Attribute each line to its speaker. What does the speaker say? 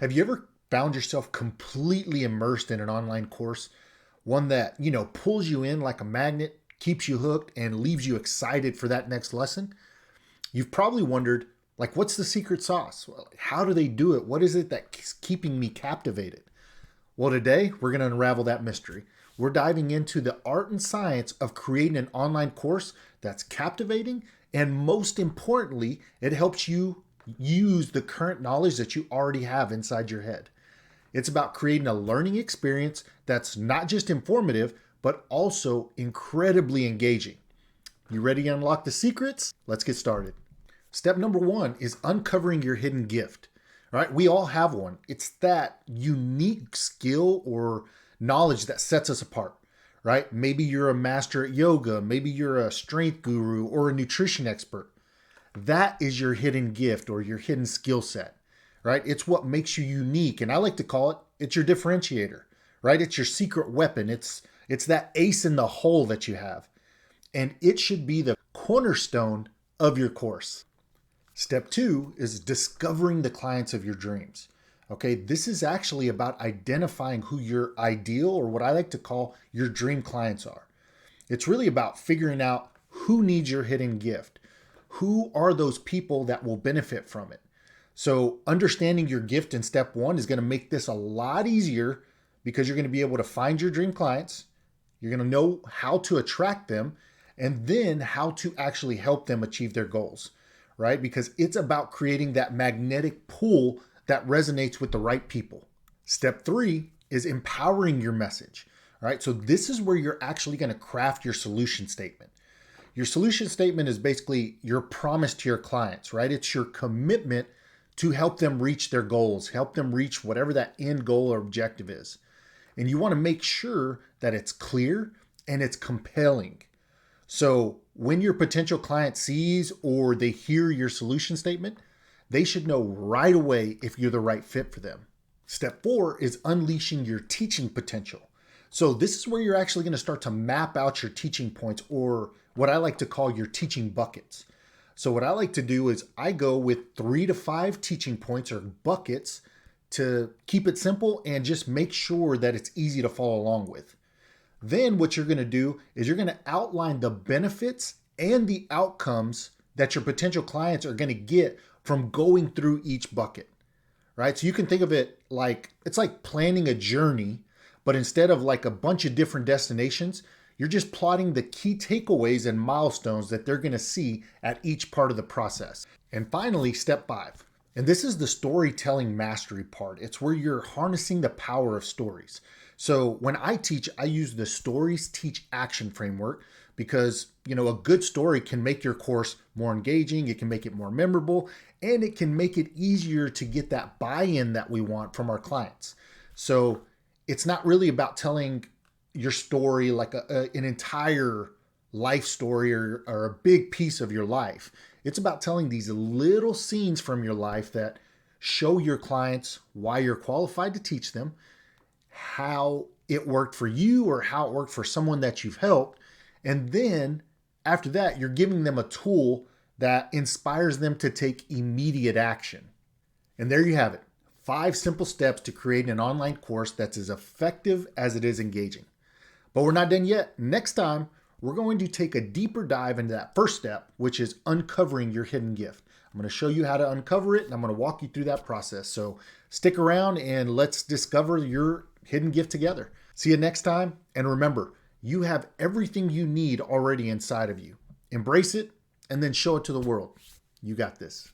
Speaker 1: Have you ever found yourself completely immersed in an online course? One that, pulls you in like a magnet, keeps you hooked, and leaves you excited for that next lesson? You've probably wondered, like, what's the secret sauce? Well, how do they do it? What is it that's keeping me captivated? Well, today we're going to unravel that mystery. We're diving into the art and science of creating an online course that's captivating, and most importantly, it helps you use the current knowledge that you already have inside your head. It's about creating a learning experience that's not just informative, but also incredibly engaging. You ready to unlock the secrets? Let's get started. Step number one is uncovering your hidden gift. All right, we all have one. It's that unique skill or knowledge that sets us apart, right? Maybe you're a master at yoga, maybe you're a strength guru or a nutrition expert. That is your hidden gift or your hidden skill set, right? It's what makes you unique. And I like to call it's your differentiator, right? It's your secret weapon. It's that ace in the hole that you have. And it should be the cornerstone of your course. Step two is discovering the clients of your dreams. Okay, this is actually about identifying who your ideal, or what I like to call your dream clients are. It's really about figuring out who needs your hidden gift. Who are those people that will benefit from it? So understanding your gift in step one is going to make this a lot easier because you're going to be able to find your dream clients. You're going to know how to attract them and then how to actually help them achieve their goals, right? Because it's about creating that magnetic pull that resonates with the right people. Step three is empowering your message, right? So this is where you're actually going to craft your solution statement. Your solution statement is basically your promise to your clients, right? It's your commitment to help them reach their goals, help them reach whatever that end goal or objective is. And you want to make sure that it's clear and it's compelling. So when your potential client sees or they hear your solution statement, they should know right away if you're the right fit for them. Step four is unleashing your teaching potential. So this is where you're actually going to start to map out your teaching points, or what I like to call your teaching buckets. So what I like to do is I go with 3 to 5 teaching points or buckets to keep it simple and just make sure that it's easy to follow along with. Then what you're going to do is you're going to outline the benefits and the outcomes that your potential clients are going to get from going through each bucket, right? So you can think of it like, it's like planning a journey, but instead of like a bunch of different destinations, you're just plotting the key takeaways and milestones that they're going to see at each part of the process. And finally, step five. And this is the storytelling mastery part. It's where you're harnessing the power of stories. So when I teach, I use the stories teach action framework because, a good story can make your course more engaging, it can make it more memorable, and it can make it easier to get that buy-in that we want from our clients. So it's not really about telling your story like an entire life story or a big piece of your life. It's about telling these little scenes from your life that show your clients why you're qualified to teach them, how it worked for you or how it worked for someone that you've helped. And then after that, you're giving them a tool that inspires them to take immediate action. And there you have it. 5 simple steps to create an online course that's as effective as it is engaging. But we're not done yet. Next time, we're going to take a deeper dive into that first step, which is uncovering your hidden gift. I'm going to show you how to uncover it, and I'm going to walk you through that process. So stick around and let's discover your hidden gift together. See you next time. And remember, you have everything you need already inside of you. Embrace it and then show it to the world. You got this.